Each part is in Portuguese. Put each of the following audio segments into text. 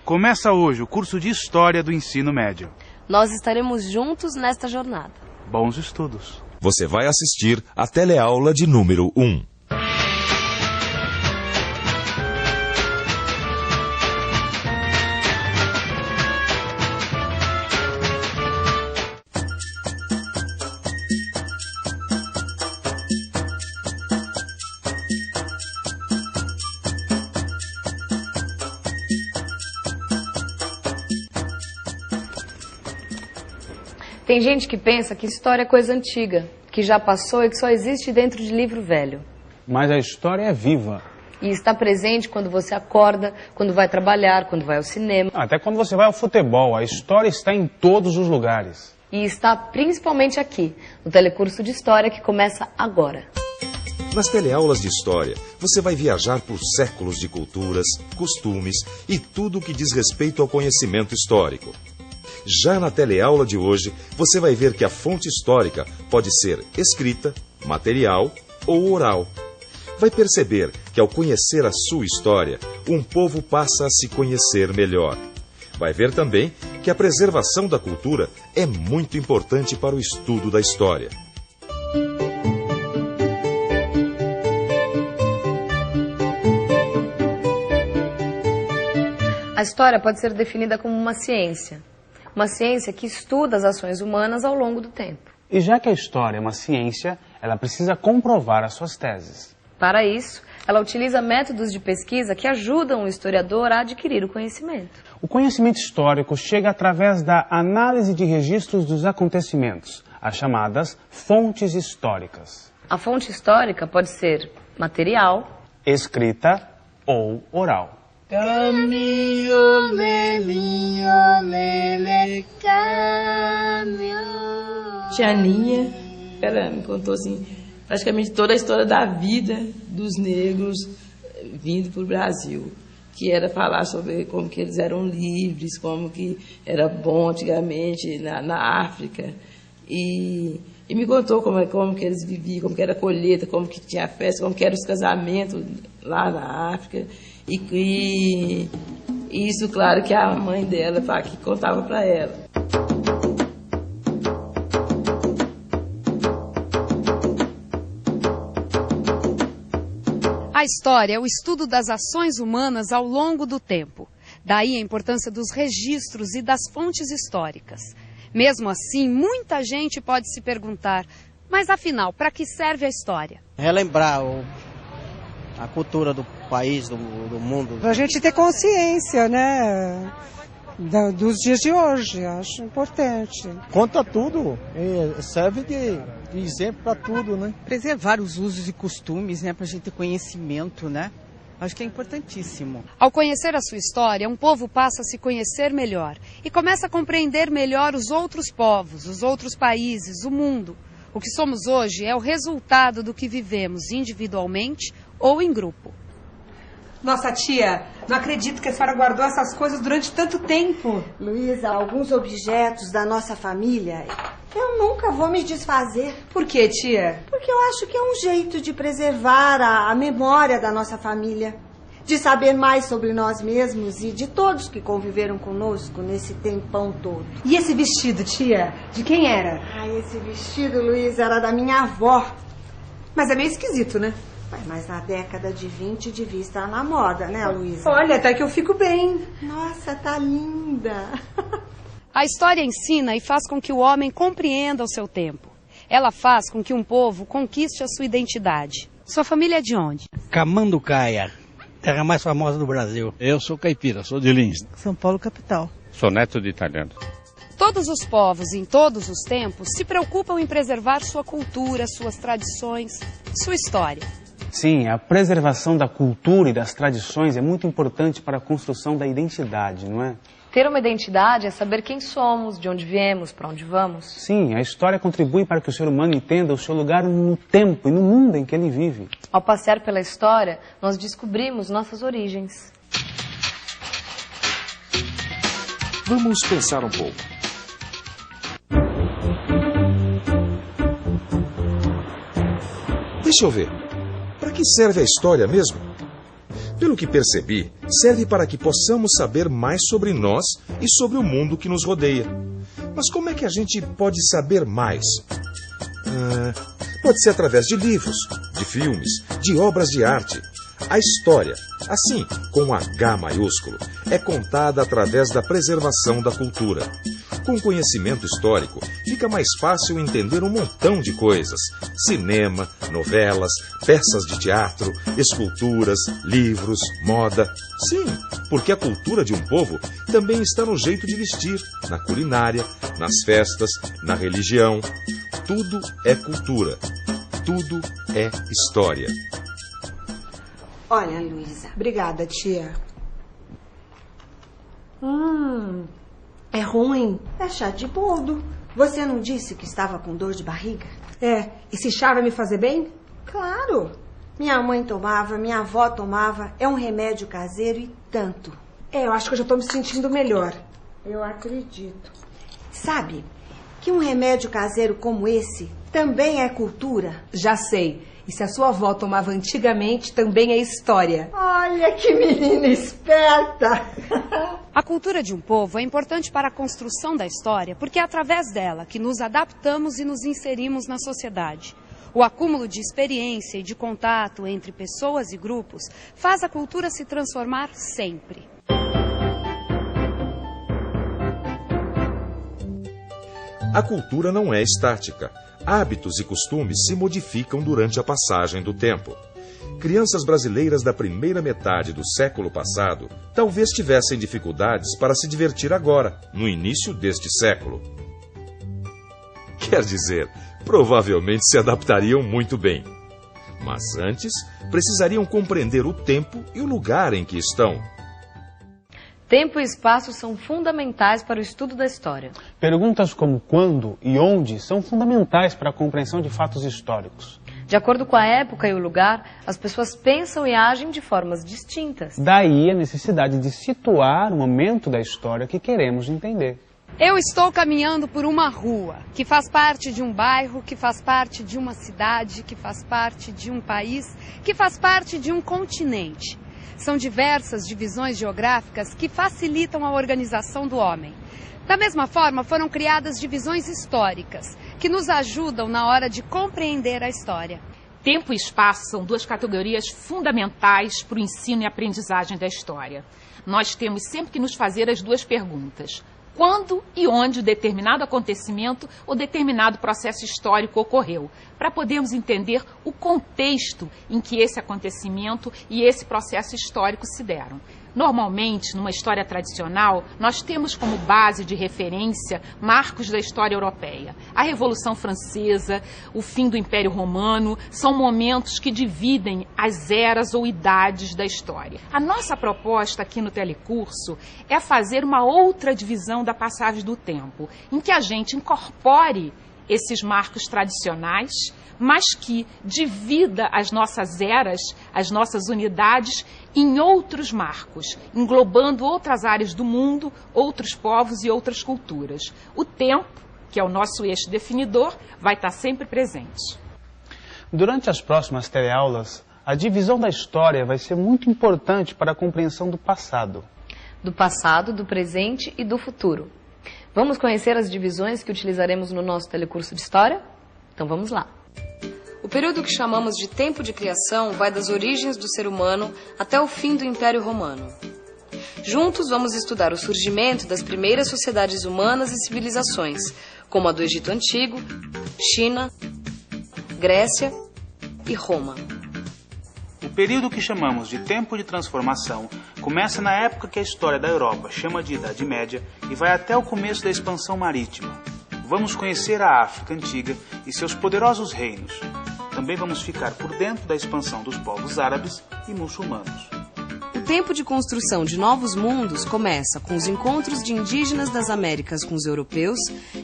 Começa hoje o curso de História do Ensino Médio. Nós estaremos juntos nesta jornada. Bons estudos. Você vai assistir a teleaula de número 1. Tem gente que pensa que história é coisa antiga, que já passou e que só existe dentro de livro velho. Mas a história é viva. E está presente quando você acorda, quando vai trabalhar, quando vai ao cinema. Até quando você vai ao futebol, a história está em todos os lugares. E está principalmente aqui, no telecurso de História que começa agora. Nas teleaulas de História, você vai viajar por séculos de culturas, costumes e tudo o que diz respeito ao conhecimento histórico. Já na teleaula de hoje, você vai ver que a fonte histórica pode ser escrita, material ou oral. Vai perceber que ao conhecer a sua história, um povo passa a se conhecer melhor. Vai ver também que a preservação da cultura é muito importante para o estudo da história. A história pode ser definida como uma ciência. Uma ciência que estuda as ações humanas ao longo do tempo. E já que a história é uma ciência, ela precisa comprovar as suas teses. Para isso, ela utiliza métodos de pesquisa que ajudam o historiador a adquirir o conhecimento. O conhecimento histórico chega através da análise de registros dos acontecimentos, as chamadas fontes históricas. A fonte histórica pode ser material, escrita ou oral. Caminho, lelinho, lele, caminho. Tia Aninha, ela me contou assim, praticamente toda a história da vida dos negros vindo para o Brasil. Que era falar sobre como que eles eram livres, como que era bom antigamente na África. E me contou como que eles viviam, como que era a colheita, como que tinha festa, como que eram os casamentos lá na África. E isso, claro, que a mãe dela que contava para ela. A história é o estudo das ações humanas ao longo do tempo. Daí a importância dos registros e das fontes históricas. Mesmo assim, muita gente pode se perguntar, mas afinal, para que serve a história? Relembrar a cultura do país, do mundo. Para a gente ter consciência, né, dos dias de hoje, acho importante. Conta tudo, serve de exemplo para tudo, né? Preservar os usos e costumes, né, para a gente ter conhecimento, né? Acho que é importantíssimo. Ao conhecer a sua história, um povo passa a se conhecer melhor e começa a compreender melhor os outros povos, os outros países, o mundo. O que somos hoje é o resultado do que vivemos individualmente ou em grupo. Nossa, tia, não acredito que a senhora guardou essas coisas durante tanto tempo. Luísa, alguns objetos da nossa família eu nunca vou me desfazer. Por quê, tia? Porque eu acho que é um jeito de preservar a memória da nossa família, de saber mais sobre nós mesmos e de todos que conviveram conosco nesse tempão todo. E esse vestido, tia? De quem era? Esse vestido, Luísa, era da minha avó. Mas é meio esquisito, né? Mas na década de 20 devia estar na moda, né, Luísa? Olha, até que eu fico bem. Nossa, tá linda. A história ensina e faz com que o homem compreenda o seu tempo. Ela faz com que um povo conquiste a sua identidade. Sua família é de onde? Camanducaia, terra mais famosa do Brasil. Eu sou caipira, sou de Lins. São Paulo, capital. Sou neto de italiano. Todos os povos, em todos os tempos, se preocupam em preservar sua cultura, suas tradições, sua história. Sim, a preservação da cultura e das tradições é muito importante para a construção da identidade, não é? Ter uma identidade é saber quem somos, de onde viemos, para onde vamos. Sim, a história contribui para que o ser humano entenda o seu lugar no tempo e no mundo em que ele vive. Ao passear pela história, nós descobrimos nossas origens. Vamos pensar um pouco. Deixa eu ver. Para que serve a história mesmo? Pelo que percebi, serve para que possamos saber mais sobre nós e sobre o mundo que nos rodeia. Mas como é que a gente pode saber mais? Pode ser através de livros, de filmes, de obras de arte. A história, assim, com H maiúsculo, é contada através da preservação da cultura. Com conhecimento histórico, fica mais fácil entender um montão de coisas. Cinema, novelas, peças de teatro, esculturas, livros, moda. Sim, porque a cultura de um povo também está no jeito de vestir, na culinária, nas festas, na religião. Tudo é cultura. Tudo é história. Olha, Luísa. Obrigada, tia. É ruim. É chá de boldo. Você não disse que estava com dor de barriga? É. Esse chá vai me fazer bem? Claro. Minha mãe tomava, minha avó tomava. É um remédio caseiro e tanto. Eu acho que eu já estou me sentindo melhor. Eu acredito. Sabe que um remédio caseiro como esse também é cultura? Já sei. E se a sua avó tomava antigamente, também é história. Olha que menina esperta! A cultura de um povo é importante para a construção da história, porque é através dela que nos adaptamos e nos inserimos na sociedade. O acúmulo de experiência e de contato entre pessoas e grupos faz a cultura se transformar sempre. A cultura não é estática. Hábitos e costumes se modificam durante a passagem do tempo. Crianças brasileiras da primeira metade do século passado talvez tivessem dificuldades para se divertir agora, no início deste século. Quer dizer, provavelmente se adaptariam muito bem. Mas antes, precisariam compreender o tempo e o lugar em que estão. Tempo e espaço são fundamentais para o estudo da história. Perguntas como quando e onde são fundamentais para a compreensão de fatos históricos. De acordo com a época e o lugar, as pessoas pensam e agem de formas distintas. Daí a necessidade de situar o momento da história que queremos entender. Eu estou caminhando por uma rua, que faz parte de um bairro, que faz parte de uma cidade, que faz parte de um país, que faz parte de um continente. São diversas divisões geográficas que facilitam a organização do homem. Da mesma forma, foram criadas divisões históricas, que nos ajudam na hora de compreender a história. Tempo e espaço são duas categorias fundamentais para o ensino e aprendizagem da história. Nós temos sempre que nos fazer as duas perguntas. Quando e onde determinado acontecimento ou determinado processo histórico ocorreu, para podermos entender o contexto em que esse acontecimento e esse processo histórico se deram. Normalmente, numa história tradicional, nós temos como base de referência marcos da história europeia. A Revolução Francesa, o fim do Império Romano, são momentos que dividem as eras ou idades da história. A nossa proposta aqui no telecurso é fazer uma outra divisão da passagem do tempo, em que a gente incorpore esses marcos tradicionais, mas que divida as nossas eras, as nossas unidades, em outros marcos, englobando outras áreas do mundo, outros povos e outras culturas. O tempo, que é o nosso eixo definidor, vai estar sempre presente. Durante as próximas teleaulas, a divisão da história vai ser muito importante para a compreensão do passado. Do passado, do presente e do futuro. Vamos conhecer as divisões que utilizaremos no nosso telecurso de História? Então vamos lá. O período que chamamos de tempo de criação vai das origens do ser humano até o fim do Império Romano. Juntos vamos estudar o surgimento das primeiras sociedades humanas e civilizações, como a do Egito Antigo, China, Grécia e Roma. O período que chamamos de tempo de transformação começa na época que a história da Europa chama de Idade Média e vai até o começo da expansão marítima. Vamos conhecer a África Antiga e seus poderosos reinos. Também vamos ficar por dentro da expansão dos povos árabes e muçulmanos. O tempo de construção de novos mundos começa com os encontros de indígenas das Américas com os europeus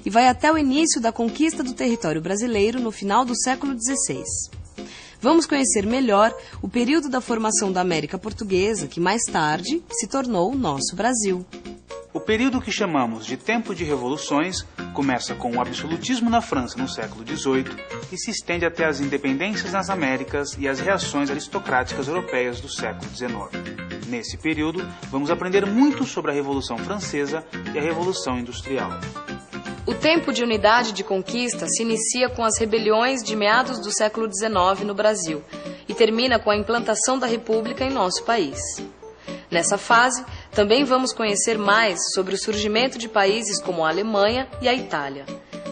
e vai até o início da conquista do território brasileiro no final do século XVI. Vamos conhecer melhor o período da formação da América Portuguesa, que mais tarde se tornou o nosso Brasil. O período que chamamos de tempo de revoluções Começa com o absolutismo na França no século XVIII e se estende até as independências nas Américas e as reações aristocráticas europeias do século XIX. Nesse período, vamos aprender muito sobre a Revolução Francesa e a Revolução Industrial. O tempo de unidade de conquista se inicia com as rebeliões de meados do século XIX no Brasil e termina com a implantação da República em nosso país. Nessa fase, também vamos conhecer mais sobre o surgimento de países como a Alemanha e a Itália.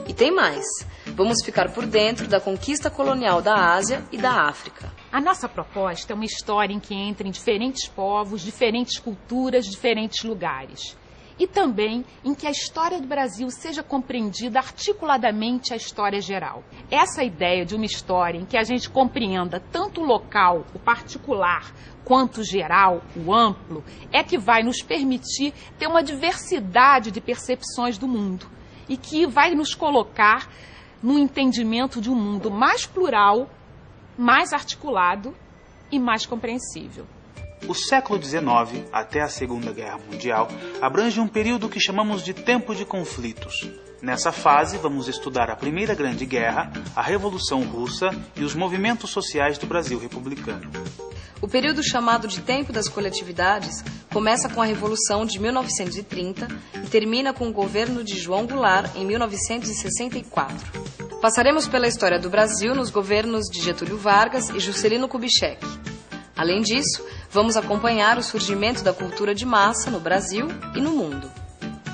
E tem mais, vamos ficar por dentro da conquista colonial da Ásia e da África. A nossa proposta é uma história em que entrem diferentes povos, diferentes culturas, diferentes lugares. E também em que a história do Brasil seja compreendida articuladamente à história geral. Essa ideia de uma história em que a gente compreenda tanto o local, o particular, quanto o geral, o amplo, é que vai nos permitir ter uma diversidade de percepções do mundo e que vai nos colocar no entendimento de um mundo mais plural, mais articulado e mais compreensível. O século XIX, até a Segunda Guerra Mundial, abrange um período que chamamos de tempo de conflitos. Nessa fase, vamos estudar a Primeira Grande Guerra, a Revolução Russa e os movimentos sociais do Brasil republicano. O período chamado de Tempo das Coletividades começa com a Revolução de 1930 e termina com o governo de João Goulart em 1964. Passaremos pela história do Brasil nos governos de Getúlio Vargas e Juscelino Kubitschek. Além disso, vamos acompanhar o surgimento da cultura de massa no Brasil e no mundo.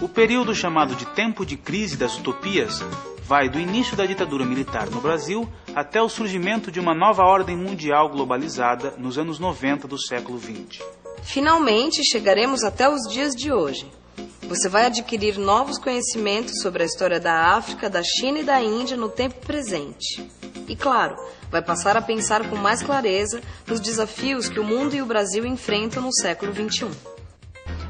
O período chamado de Tempo de Crise das Utopias vai do início da ditadura militar no Brasil até o surgimento de uma nova ordem mundial globalizada nos anos 90 do século XX. Finalmente, chegaremos até os dias de hoje. Você vai adquirir novos conhecimentos sobre a história da África, da China e da Índia no tempo presente. E claro, vai passar a pensar com mais clareza nos desafios que o mundo e o Brasil enfrentam no século XXI.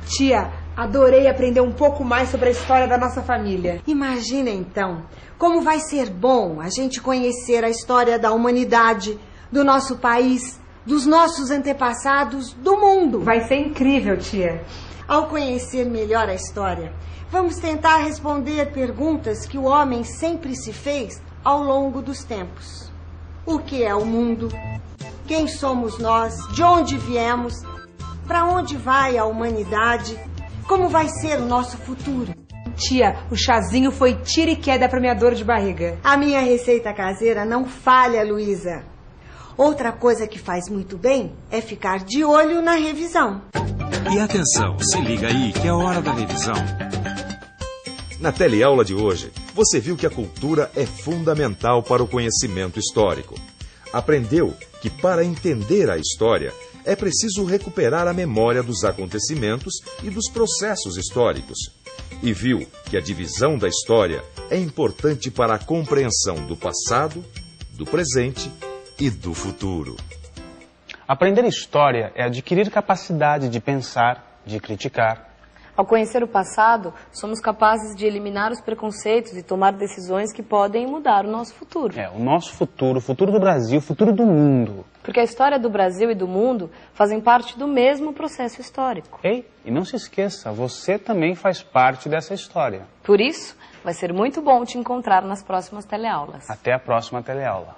Tia, adorei aprender um pouco mais sobre a história da nossa família. Imagina então, como vai ser bom a gente conhecer a história da humanidade, do nosso país, dos nossos antepassados, do mundo. Vai ser incrível, tia. Ao conhecer melhor a história, vamos tentar responder perguntas que o homem sempre se fez ao longo dos tempos. O que é o mundo? Quem somos nós? De onde viemos? Para onde vai a humanidade? Como vai ser o nosso futuro? Tia, o chazinho foi tira e queda para minha dor de barriga. A minha receita caseira não falha, Luísa. Outra coisa que faz muito bem é ficar de olho na revisão. E atenção, se liga aí que é hora da revisão. Na teleaula de hoje, você viu que a cultura é fundamental para o conhecimento histórico. Aprendeu que para entender a história é preciso recuperar a memória dos acontecimentos e dos processos históricos. E viu que a divisão da história é importante para a compreensão do passado, do presente e do futuro. Aprender história é adquirir capacidade de pensar, de criticar. Ao conhecer o passado, somos capazes de eliminar os preconceitos e tomar decisões que podem mudar o nosso futuro. O nosso futuro, o futuro do Brasil, o futuro do mundo. Porque a história do Brasil e do mundo fazem parte do mesmo processo histórico. Ei, e não se esqueça, você também faz parte dessa história. Por isso, vai ser muito bom te encontrar nas próximas teleaulas. Até a próxima teleaula.